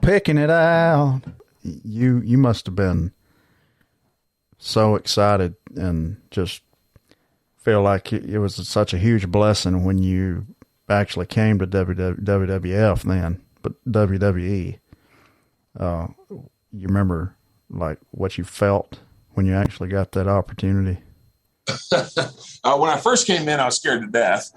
Picking it out. You must have been so excited and just feel like it was such a huge blessing when you actually came to WWF then, but WWE. You remember like what you felt when you actually got that opportunity? When I first came in, I was scared to death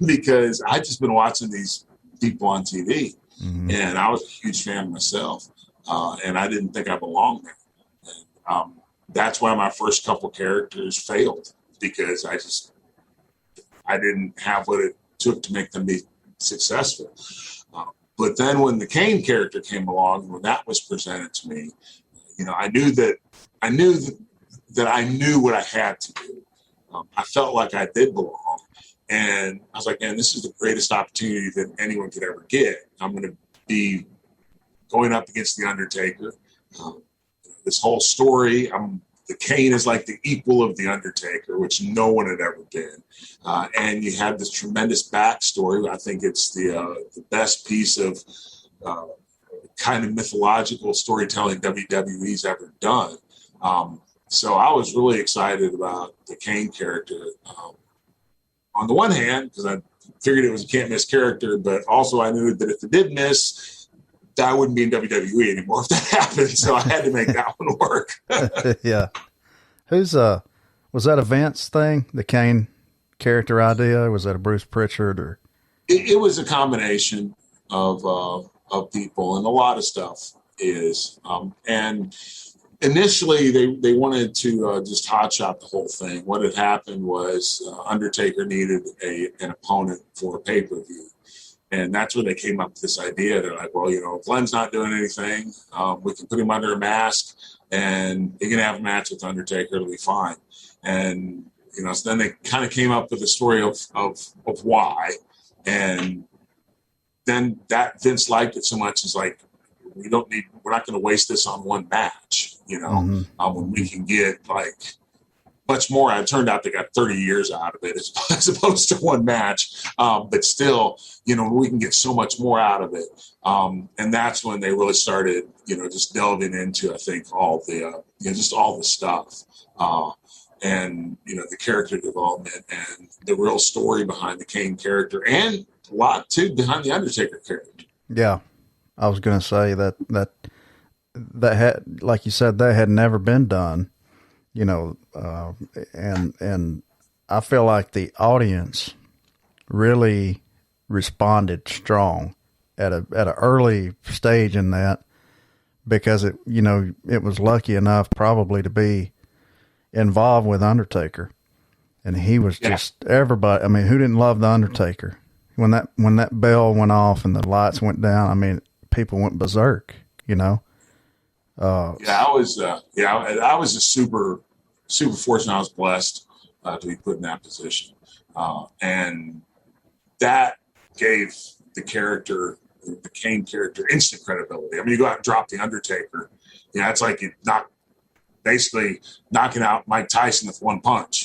because I'd just been watching these people on TV, and I was a huge fan myself, and I didn't think I belonged there. And, that's why my first couple characters failed, because I didn't have what it took to make them be successful. But then when the Kane character came along, when that was presented to me, I knew that I knew what I had to do. I felt like I did belong. And I was like, man, this is the greatest opportunity that anyone could ever get. I'm going to be going up against The Undertaker. This whole story, the Kane is like the equal of The Undertaker, which no one had ever been. And you have this tremendous backstory. I think it's the best piece of kind of mythological storytelling WWE's ever done. So I was really excited about the Kane character. On the one hand, because I figured it was a can't miss character, but also I knew that if it did miss, I wouldn't be in WWE anymore if that happened. So I had to make that one work. Yeah. Was that a Vince thing? The Kane character idea? Was that a Bruce Pritchard or? It was a combination of people, and a lot of stuff is, and initially, they wanted to just hotshot the whole thing. What had happened was Undertaker needed an opponent for a pay-per-view. And that's when they came up with this idea. They're like, well, if Glenn's not doing anything, we can put him under a mask and he can have a match with Undertaker. It'll be fine. And, so then they kind of came up with the story of why. And then that Vince liked it so much. It's like, we're not going to waste this on one match, when we can get like much more. It turned out they got 30 years out of it as opposed to one match. But still, we can get so much more out of it. And that's when they really started, just delving into, I think, all the, just all the stuff. And, the character development and the real story behind the Kane character, and a lot too behind the Undertaker character. Yeah. I was going to say that had, like you said, that had never been done, and I feel like the audience really responded strong at an early stage in that, because it was lucky enough probably to be involved with Undertaker, and he was just everybody. I mean, who didn't love the Undertaker? When that bell went off and the lights went down, I mean, people went berserk, I was a super fortunate. I was blessed to be put in that position, and that gave the Kane character, instant credibility. I mean, you go out and drop the Undertaker, it's like basically knocking out Mike Tyson with one punch.